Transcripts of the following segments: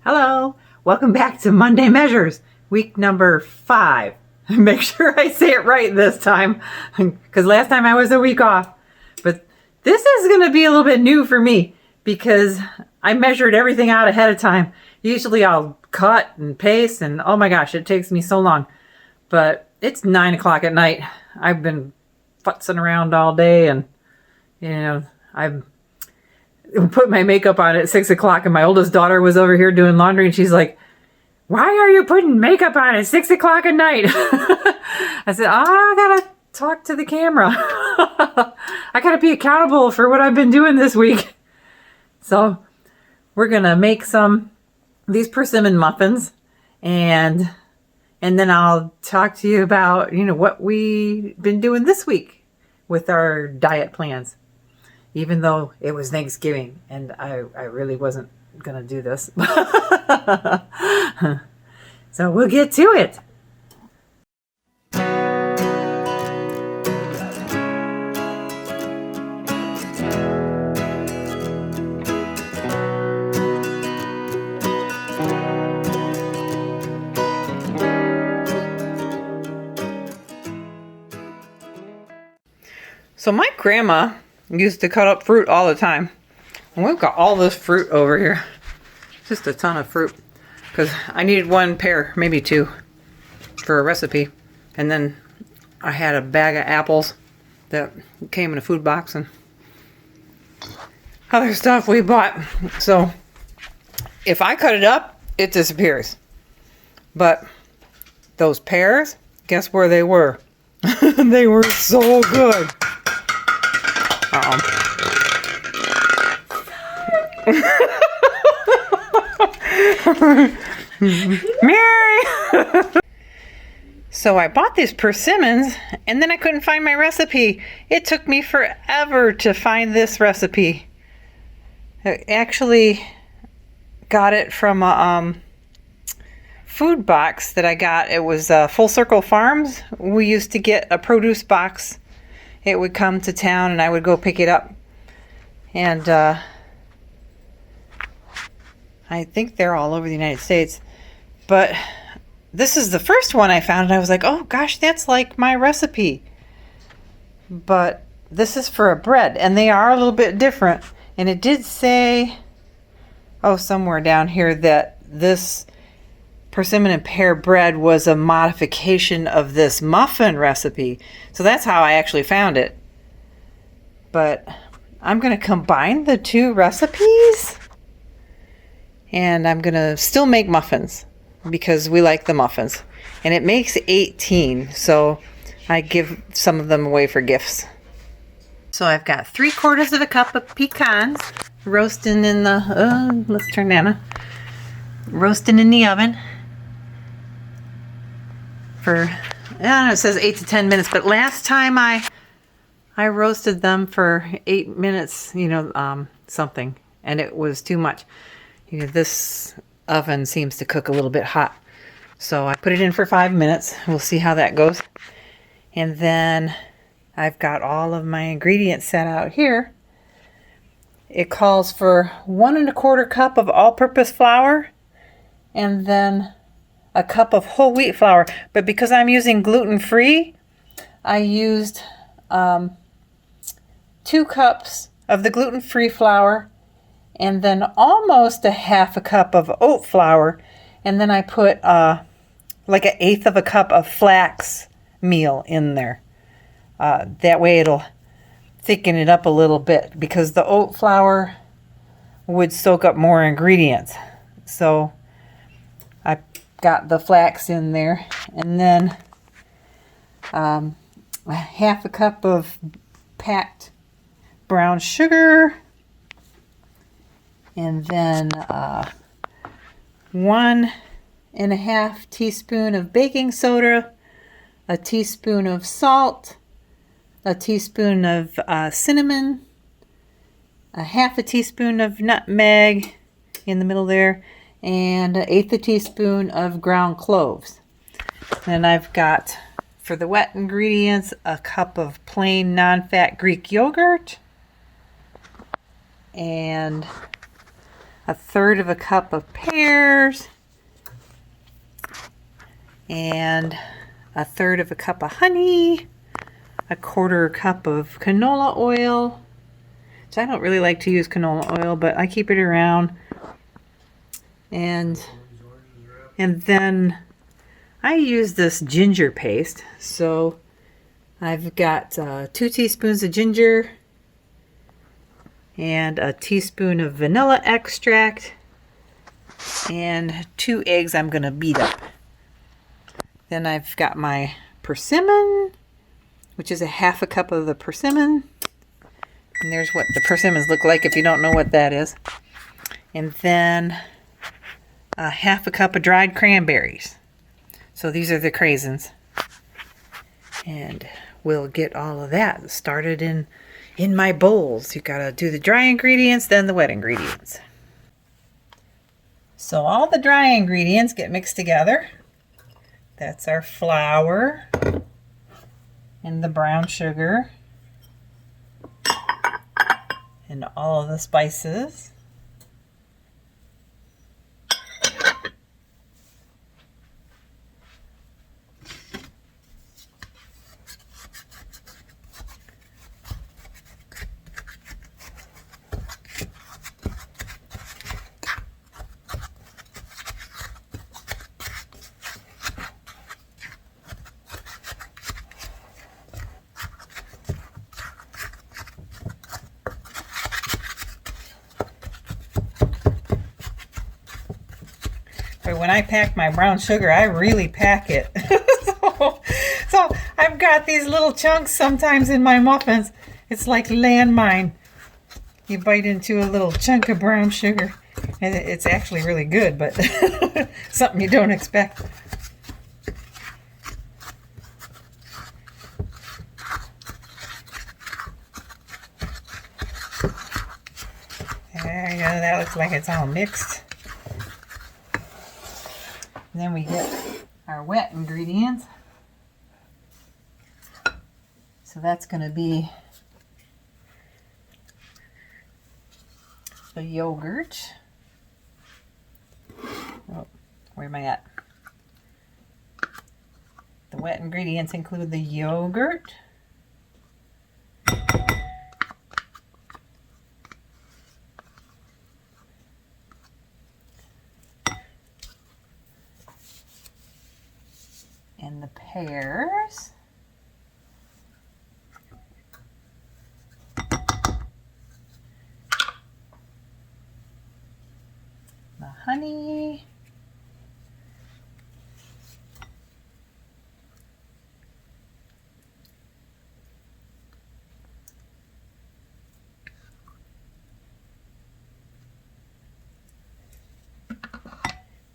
Hello, welcome back to Monday Measures, week number 5. Make sure I say it right this time, because last time I was a week off. But this is going to be a little bit new for me, because I measured everything out ahead of time. Usually I'll cut and paste, and oh my gosh, it takes me so long. But it's 9 o'clock at night. I've been futzing around all day, and I've put my makeup on at 6 o'clock, and my oldest daughter was over here doing laundry, and she's like, "Why are you putting makeup on at 6 o'clock at night?" I said, I gotta talk to the camera. I gotta be accountable for what I've been doing this week. So we're gonna make these persimmon muffins, and then I'll talk to you about what we've been doing this week with our diet plans. Even though it was Thanksgiving and I really wasn't going to do this. So we'll get to it. So my grandma used to cut up fruit all the time. And we've got all this fruit over here. Just a ton of fruit. Because I needed 1 pear, maybe 2, for a recipe. And then I had a bag of apples that came in a food box and other stuff we bought. So if I cut it up, it disappears. But those pears, guess where they were? They were so good. Mary! So I bought these persimmons, and then I couldn't find my recipe. It took me forever to find this recipe. I actually got it from a food box that I got. It was Full Circle Farms. We used to get a produce box. It would come to town, and I would go pick it up. And I think they're all over the United States. But this is the first one I found, and I was like, oh gosh, that's like my recipe. But this is for a bread, and they are a little bit different. And it did say, somewhere down here, that this persimmon and pear bread was a modification of this muffin recipe. So that's how I actually found it. But I'm going to combine the 2 recipes, and I'm going to still make muffins because we like the muffins. And it makes 18, so I give some of them away for gifts. So I've got 3/4 of a cup of pecans roasting in the, let's turn that on, roasting in the oven for, I don't know, it says 8 to 10 minutes, but last time I roasted them for 8 minutes, something, and it was too much. This oven seems to cook a little bit hot. So I put it in for 5 minutes. We'll see how that goes. And then I've got all of my ingredients set out here. It calls for 1 1/4 cup of all-purpose flour, and then a cup of whole wheat flour. But because I'm using gluten-free, I used 2 cups of the gluten-free flour, and then almost a 1/2 cup of oat flour, and then I put like 1/8 cup of flax meal in there. That way it'll thicken it up a little bit, because the oat flour would soak up more ingredients. So I got the flax in there, and then a 1/2 cup of packed brown sugar, and then 1.5 teaspoon of baking soda, a teaspoon of salt, a teaspoon of cinnamon, a 1/2 teaspoon of nutmeg in the middle there, and 1/8 teaspoon of ground cloves. And I've got, for the wet ingredients, a cup of plain non-fat Greek yogurt, and 1/3 of a cup of pears, and 1/3 of a cup of honey, 1/4 cup of canola oil. So I don't really like to use canola oil, but I keep it around. And then I use this ginger paste. So I've got 2 teaspoons of ginger and a teaspoon of vanilla extract and 2 eggs I'm going to beat up. Then I've got my persimmon, which is a 1/2 cup of the persimmon. And there's what the persimmons look like if you don't know what that is. And then a 1/2 cup of dried cranberries. So these are the craisins. And we'll get all of that started in my bowls. You gotta do the dry ingredients, then the wet ingredients. So all the dry ingredients get mixed together. That's our flour and the brown sugar and all of the spices. When I pack my brown sugar, I really pack it. so I've got these little chunks sometimes in my muffins. It's like landmine. You bite into a little chunk of brown sugar, and it's actually really good, but something you don't expect. There you go, that looks like it's all mixed. And then we get our wet ingredients. So that's going to be the yogurt. Oh, where am I at? The wet ingredients include the yogurt, and the pears, the honey,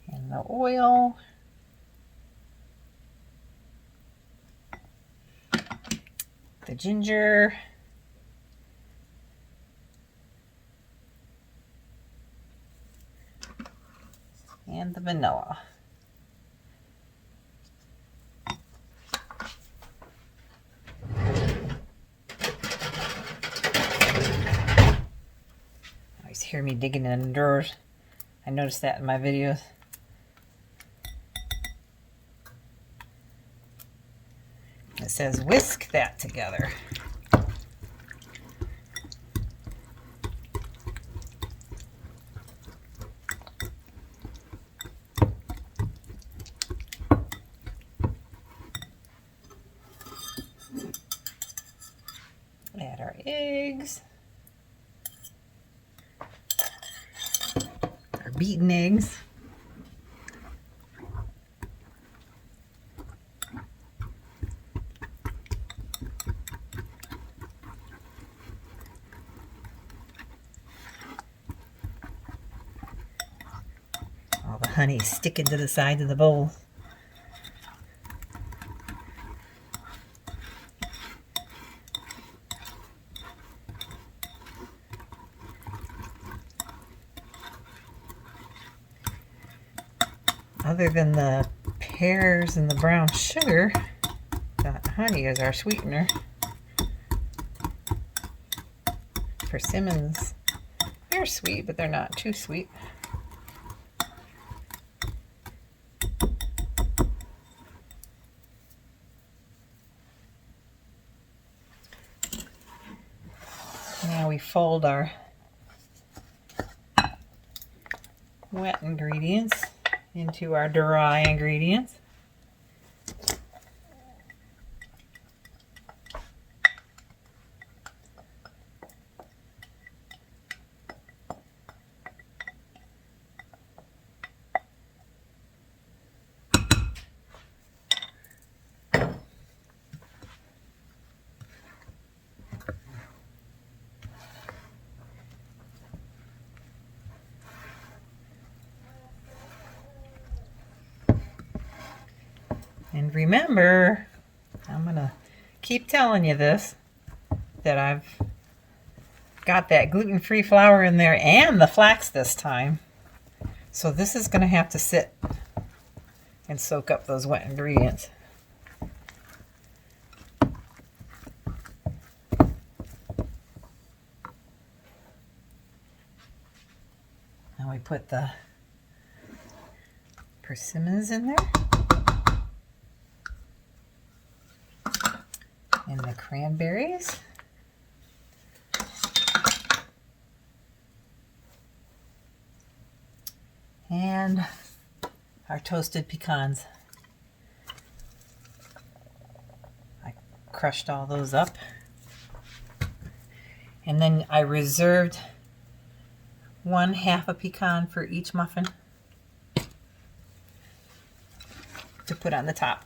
and the oil, the ginger, and the vanilla. Always hear me digging in the drawers. I noticed that in my videos. It says whisk that together. Add our eggs, our beaten eggs. All the honey sticking to the sides of the bowl. Other than the pears and the brown sugar, the honey is our sweetener. Persimmons, they're They're sweet, but they're not too sweet. Now we fold our wet ingredients into our dry ingredients. And remember, I'm going to keep telling you this, that I've got that gluten-free flour in there and the flax this time. So this is going to have to sit and soak up those wet ingredients. Now we put the persimmons in there. And the cranberries. And our toasted pecans. I crushed all those up. And then I reserved 1/2 a pecan for each muffin to put on the top.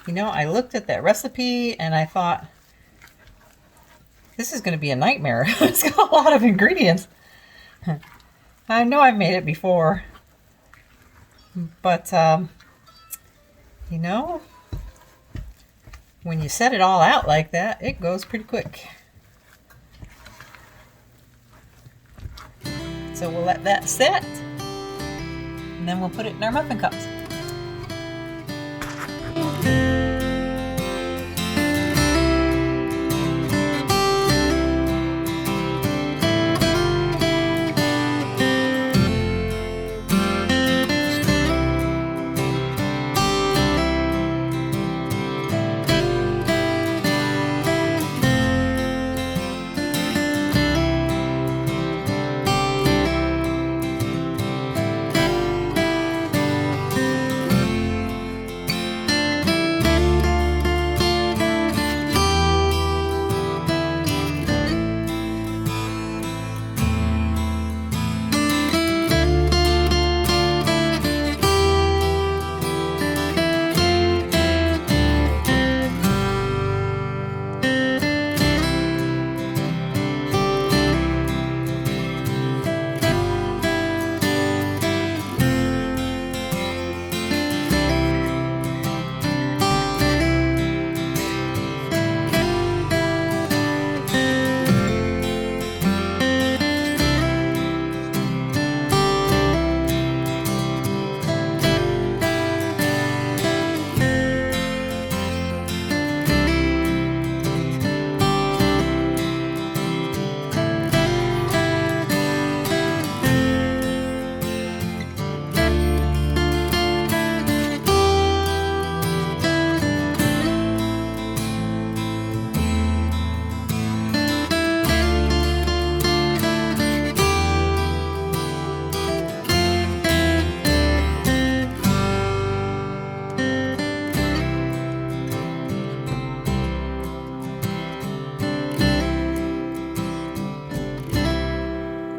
You know, I looked at that recipe and I thought, this is going to be a nightmare. It's got a lot of ingredients. I know I've made it before, but, you know, when you set it all out like that, it goes pretty quick. So we'll let that set, and then we'll put it in our muffin cups.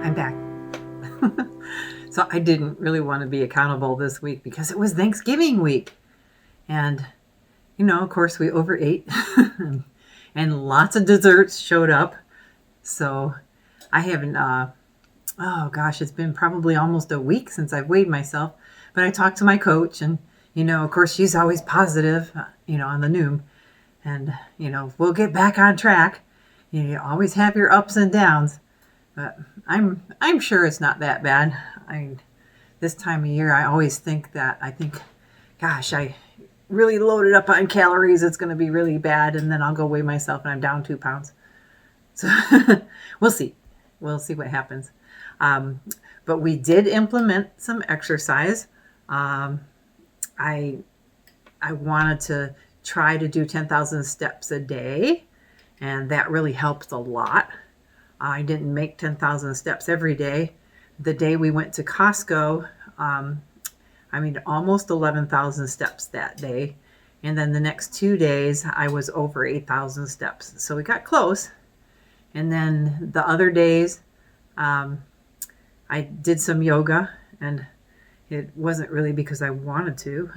I'm back. So I didn't really want to be accountable this week because it was Thanksgiving week. And, you know, of course we overate and lots of desserts showed up. So I haven't, oh gosh, it's been probably almost a week since I've weighed myself. But I talked to my coach and, you know, of course she's always positive, you know, on the Noom. And, we'll get back on track. You always have your ups and downs, but I'm sure it's not that bad. This time of year, I always think, gosh, I really loaded up on calories. It's going to be really bad. And then I'll go weigh myself and I'm down 2 pounds. So we'll see. We'll see what happens. But we did implement some exercise. I wanted to try to do 10,000 steps a day, and that really helped a lot. I didn't make 10,000 steps every day. The day we went to Costco, almost 11,000 steps that day. And then the next 2 days, I was over 8,000 steps. So we got close. And then the other days, I did some yoga, and it wasn't really because I wanted to.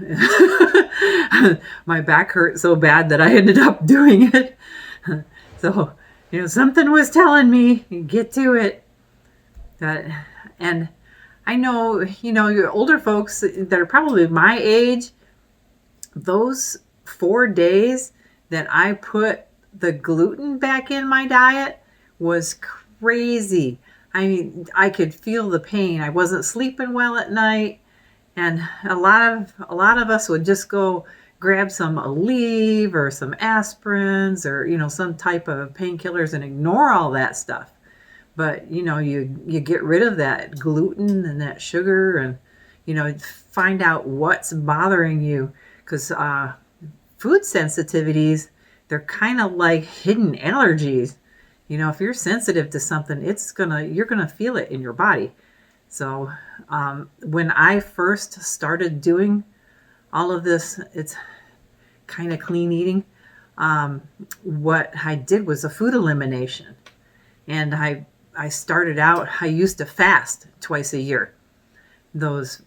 My back hurt so bad that I ended up doing it. So, something was telling me, get to it. And I know, your older folks that are probably my age, those 4 days that I put the gluten back in my diet was crazy. I could feel the pain. I wasn't sleeping well at night, and a lot of us would just go grab some Aleve or some aspirins or some type of painkillers and ignore all that stuff. But you get rid of that gluten and that sugar, and find out what's bothering you, because food sensitivities, they're kind of like hidden allergies. If you're sensitive to something, you're gonna feel it in your body. So when I first started doing all of this, it's kind of clean eating. What I did was a food elimination, and I started out. I used to fast twice a year. Those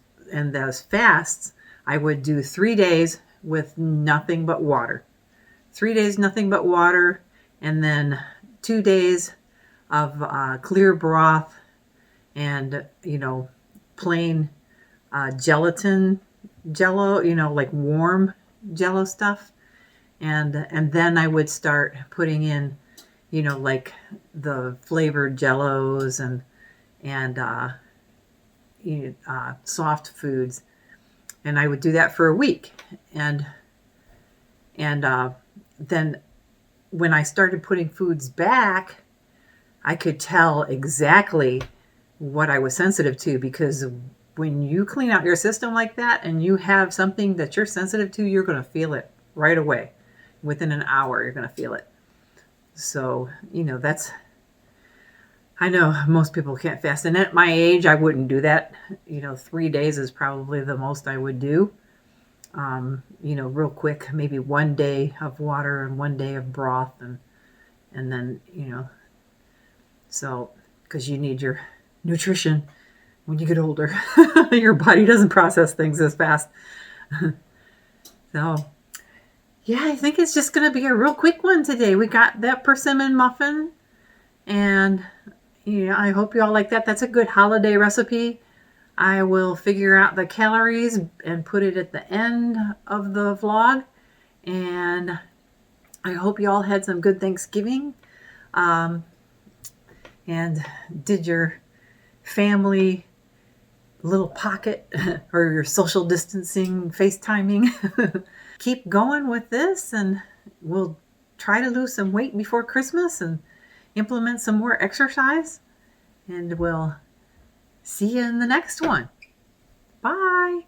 fasts, I would do 3 days with nothing but water. 3 days nothing but water, and then 2 days of clear broth and plain gelatin jello, like warm jello stuff, and then I would start putting in like the flavored jellos and soft foods, and I would do that for a week, and then when I started putting foods back, I could tell exactly what I was sensitive to, because when you clean out your system like that and you have something that you're sensitive to, you're going to feel it right away. Within an hour, you're going to feel it. So, I know most people can't fast. And at my age, I wouldn't do that. 3 days is probably the most I would do. Real quick, maybe 1 day of water and 1 day of broth, and then, so, because you need your nutrition when you get older. Your body doesn't process things as fast. So, yeah, I think it's just going to be a real quick one today. We got that persimmon muffin, and I hope you all like that. That's a good holiday recipe. I will figure out the calories and put it at the end of the vlog. And I hope you all had some good Thanksgiving. And did your family little pocket or your social distancing FaceTiming. Keep going with this, and we'll try to lose some weight before Christmas and implement some more exercise. And we'll see you in the next one. Bye.